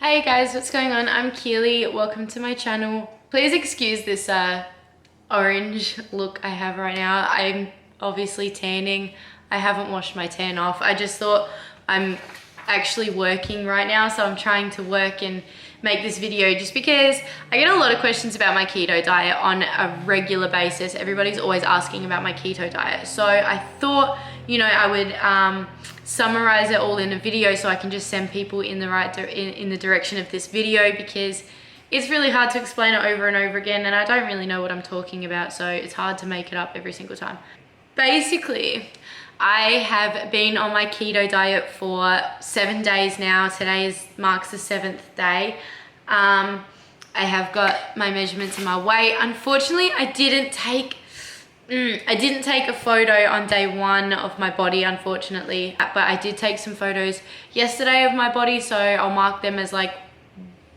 Hey guys, what's going on? I'm Keely. Welcome to my channel. Please excuse this orange look I have right now. I'm obviously tanning. I haven't washed my tan off. I just thought I'm actually working right now, so I'm trying to work and make this video just because I get a lot of questions about my keto diet on a regular basis. Everybody's always asking about my keto diet. So I thought, I would summarize it all in a video so I can just send people in the direction of this video, because it's really hard to explain it over and over again and I don't really know what I'm talking about, so it's hard to make it up every single time. Basically, I have been on my keto diet for 7 days now. Today marks the 7th day. I have got my measurements and my weight. Unfortunately, I didn't take a photo on day 1 of my body, unfortunately, but I did take some photos yesterday of my body, so I'll mark them as like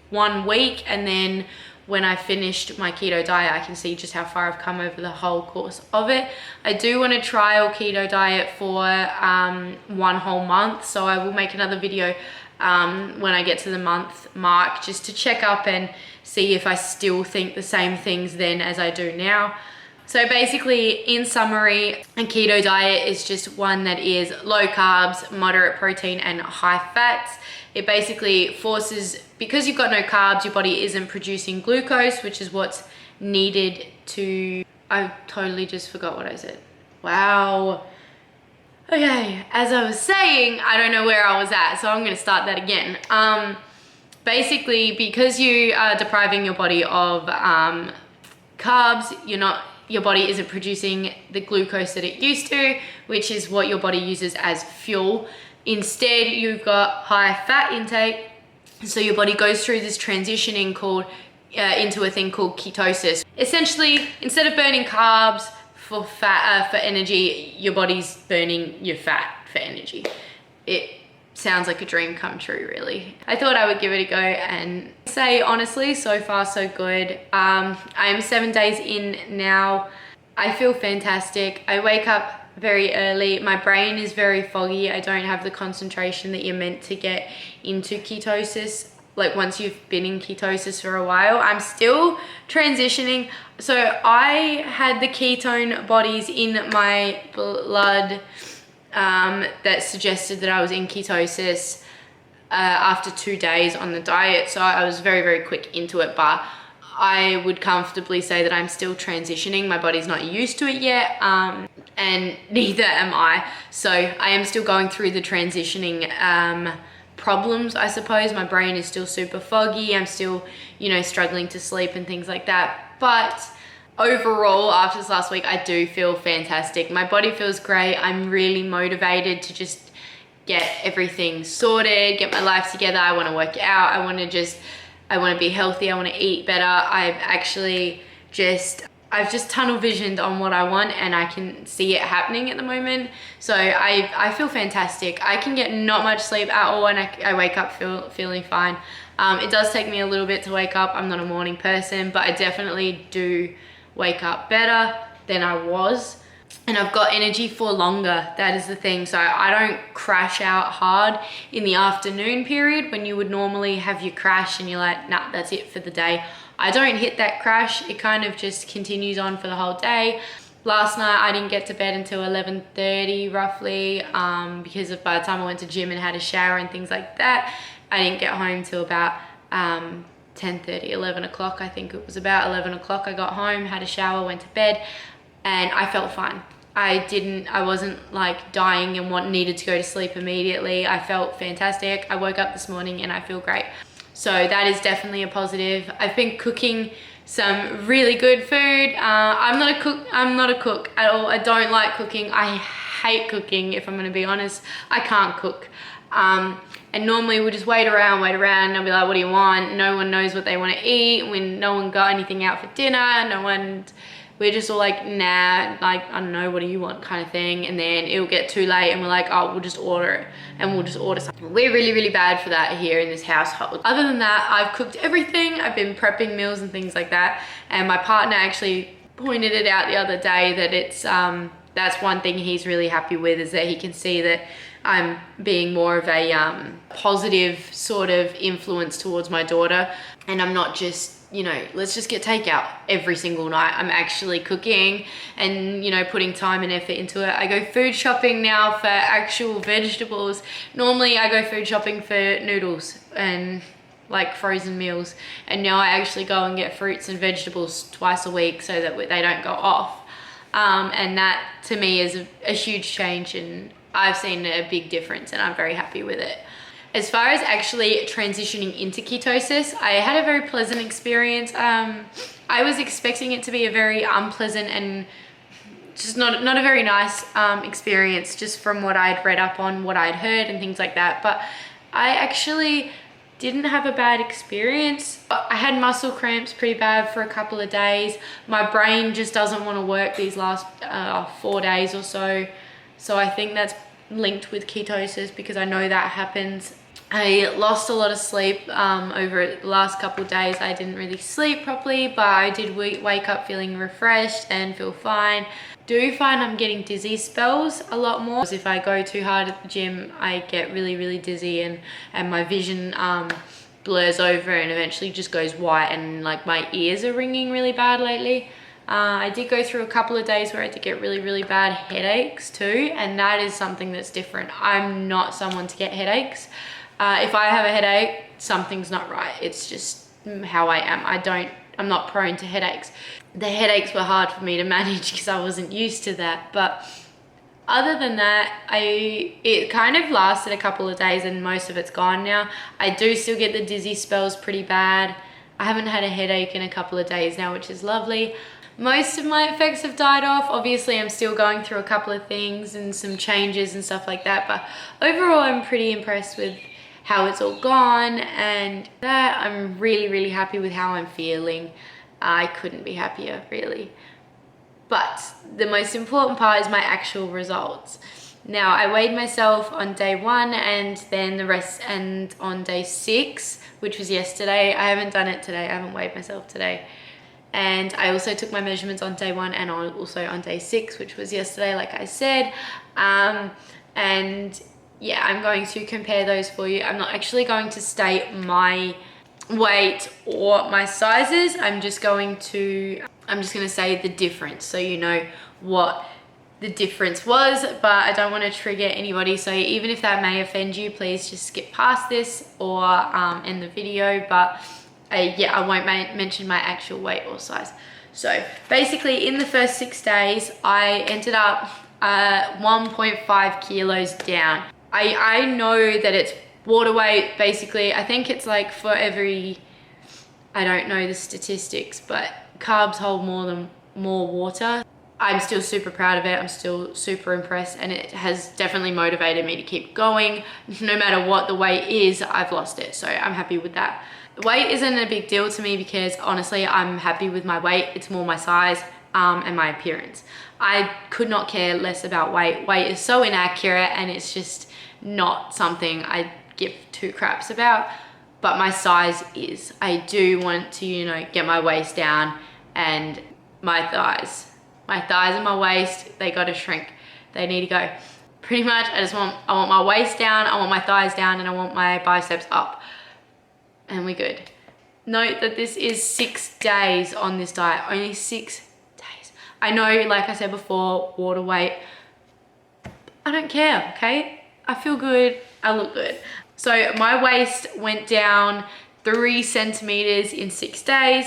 1 week, and then when I finished my keto diet, I can see just how far I've come over the whole course of it. I do want to trial keto diet for 1 whole month, so I will make another video when I get to the month mark, just to check up and see if I still think the same things then as I do now. So basically, in summary, a keto diet is just one that is low carbs, moderate protein, and high fats. It basically forces, because you've got no carbs, your body isn't producing glucose, which is what's needed to, I totally just forgot what I said. Wow. Okay, as I was saying, I don't know where I was at, so I'm gonna start that again. Basically, because you are depriving your body of carbs, your body isn't producing the glucose that it used to, which is what your body uses as fuel. Instead, you've got high fat intake, so your body goes through this transitioning into a thing called ketosis. Essentially, instead of burning carbs for energy, your body's burning your fat for energy. It sounds like a dream come true, really. I thought I would give it a go and say, honestly, so far so good. I am 7 days in now. I feel fantastic. I wake up very early. My brain is very foggy. I don't have the concentration that you're meant to get into ketosis. Like once you've been in ketosis for a while, I'm still transitioning. So I had the ketone bodies in my blood that suggested that I was in ketosis after 2 days on the diet. So I was very, very quick into it, but I would comfortably say that I'm still transitioning. My body's not used to it yet, and neither am I. So I am still going through the transitioning problems, I suppose. My brain is still super foggy. I'm still, struggling to sleep and things like that. But overall, after this last week, I do feel fantastic. My body feels great. I'm really motivated to just get everything sorted, get my life together. I want to work out. I want to be healthy. I want to eat better. I've just tunnel visioned on what I want, and I can see it happening at the moment. So I feel fantastic. I can get not much sleep at all, and I wake up feeling fine. It does take me a little bit to wake up. I'm not a morning person, but I definitely do wake up better than I was, and I've got energy for longer. That is the thing. So I don't crash out hard in the afternoon period when you would normally have your crash and you're like, nah, that's it for the day. I don't hit that crash. It kind of just continues on for the whole day. Last night I didn't get to bed until 11:30 roughly, because by the time I went to gym and had a shower and things like that, I didn't get home till about 10:30, 11 o'clock. I think it was about 11 o'clock I got home, had a shower, went to bed, and I felt fine. I wasn't like dying and needed to go to sleep immediately. I felt fantastic. I woke up this morning and I feel great. So that is definitely a positive. I've been cooking some really good food. I'm not a cook at all. I don't like cooking. I hate cooking, if I'm gonna be honest. I can't cook. And normally we'll just wait around, and I'll be like, what do you want? No one knows what they want to eat. When no one got anything out for dinner, we're just all like, nah, like, I don't know, what do you want kind of thing. And then it'll get too late and we're like, oh, we'll just order it, and we'll just order something. We're really, really bad for that here in this household. Other than that, I've cooked everything. I've been prepping meals and things like that. And my partner actually pointed it out the other day that it's, that's one thing he's really happy with, is that he can see that I'm being more of a positive sort of influence towards my daughter, and I'm not just, you know, let's just get takeout every single night. I'm actually cooking and, you know, putting time and effort into it. I go food shopping now for actual vegetables. Normally I go food shopping for noodles and like frozen meals, and now I actually go and get fruits and vegetables twice a week so that they don't go off. And that to me is a huge change, and I've seen a big difference, and I'm very happy with it. As far as actually transitioning into ketosis, I had a very pleasant experience. I was expecting it to be a very unpleasant and just not a very nice experience, just from what I'd read up on, what I'd heard and things like that. But I actually didn't have a bad experience. I had muscle cramps pretty bad for a couple of days. My brain just doesn't want to work these last 4 days or so. So I think that's linked with ketosis, because I know that happens. I lost a lot of sleep over the last couple of days. I didn't really sleep properly, but I did wake up feeling refreshed and feel fine. Do find I'm getting dizzy spells a lot more. If I go too hard at the gym, I get really dizzy, and my vision blurs over and eventually just goes white, and like my ears are ringing really bad lately. I did go through a couple of days where I did get really bad headaches too, and that is something that's different. I'm not someone to get headaches. If I have a headache, something's not right. It's just how I am. I'm not prone to headaches. The headaches were hard for me to manage because I wasn't used to that. But other than that, it kind of lasted a couple of days, and most of it's gone now. I do still get the dizzy spells pretty bad. I haven't had a headache in a couple of days now, which is lovely. Most of my effects have died off. Obviously, I'm still going through a couple of things and some changes and stuff like that. But overall, I'm pretty impressed with how it's all gone, and that I'm really happy with how I'm feeling. I couldn't be happier, really. But the most important part is my actual results. Now, I weighed myself on day 1 and then the rest, and on day 6, which was yesterday. I haven't done it today. I haven't weighed myself today. And I also took my measurements on day 1 and also on day 6, which was yesterday, like I said. And yeah, I'm going to compare those for you. I'm not actually going to state my weight or my sizes. I'm just going to say the difference, so you know what the difference was. But I don't want to trigger anybody, so even if that may offend you, please just skip past this or end the video. But yeah, I won't mention my actual weight or size. So basically, in the first 6 days, I ended up 1.5 kilos down. I know that it's water weight, basically. I think it's like for every, I don't know the statistics, but carbs hold more water. I'm still super proud of it. I'm still super impressed, and it has definitely motivated me to keep going. No matter what the weight is, I've lost it, so I'm happy with that. Weight isn't a big deal to me because honestly, I'm happy with my weight. It's more my size and my appearance. I could not care less about weight. Weight is so inaccurate, and it's just not something I give 2 craps about. But my size is. I do want to, you know, get my waist down, and my thighs and my waist, they gotta shrink. They need to go. Pretty much, I want my waist down, I want my thighs down, and I want my biceps up. And we're good. Note that this is 6 days on this diet, only 6 days. I know, like I said before, water weight, I don't care, okay? I feel good, I look good. So my waist went down 3 centimeters in 6 days.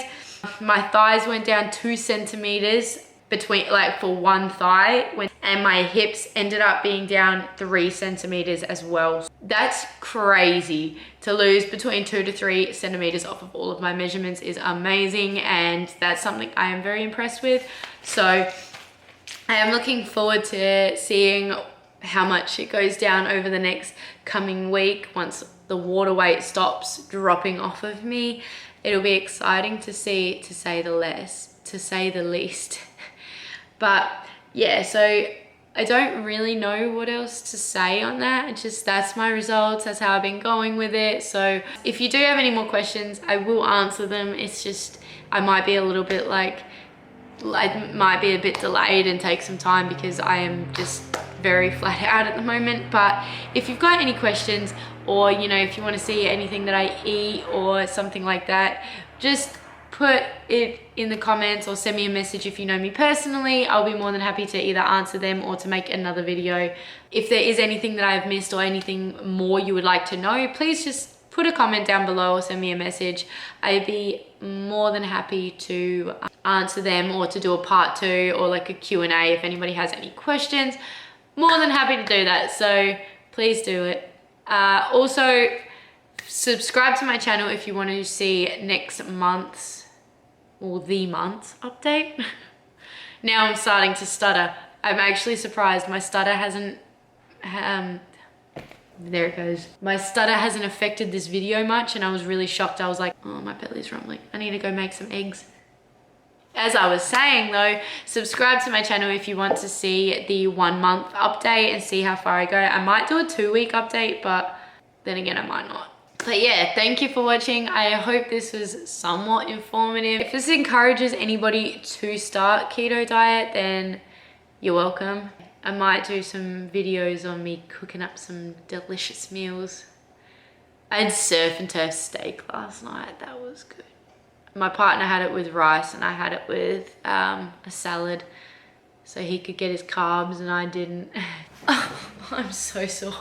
My thighs went down 2 centimeters between, like, for one thigh, and my hips ended up being down 3 centimeters as well. That's crazy. To lose between 2 to 3 centimeters off of all of my measurements is amazing, and that's something I am very impressed with. So I am looking forward to seeing how much it goes down over the next coming week. Once the water weight stops dropping off of me, it'll be exciting to see, to say the least. But yeah, so I don't really know what else to say on that. It's just, that's my results, that's how I've been going with it. So if you do have any more questions, I will answer them. It's just, I might be a little bit like, I might be a bit delayed and take some time because I am just very flat out at the moment. But if you've got any questions, or you know, if you want to see anything that I eat or something like that, just put it in the comments or send me a message. If you know me personally, I'll be more than happy to either answer them or to make another video. If there is anything that I've missed or anything more you would like to know, please just put a comment down below or send me a message. I'd be more than happy to answer them, or to do a part 2 or like a Q&A if anybody has any questions. More than happy to do that, so please do it. Also, subscribe to my channel if you want to see next month's, or the month's update. Now I'm starting to stutter. I'm actually surprised my stutter hasn't, there it goes. My stutter hasn't affected this video much, and I was really shocked. I was like, oh, my belly's rumbling. I need to go make some eggs. As I was saying though, subscribe to my channel if you want to see the 1 month update and see how far I go. I might do a 2-week update, but then again, I might not. But yeah, thank you for watching. I hope this was somewhat informative. If this encourages anybody to start keto diet, then you're welcome. I might do some videos on me cooking up some delicious meals. I had surf and turf steak last night. That was good. My partner had it with rice and I had it with a salad, so he could get his carbs and I didn't. Oh, I'm so sore.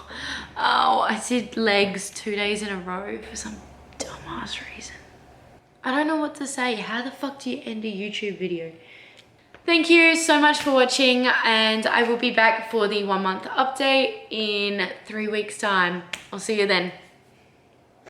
Oh, I did legs 2 days in a row for some dumbass reason. I don't know what to say. How the fuck do you end a YouTube video? Thank you so much for watching, and I will be back for the 1 month update in 3 weeks time. I'll see you then.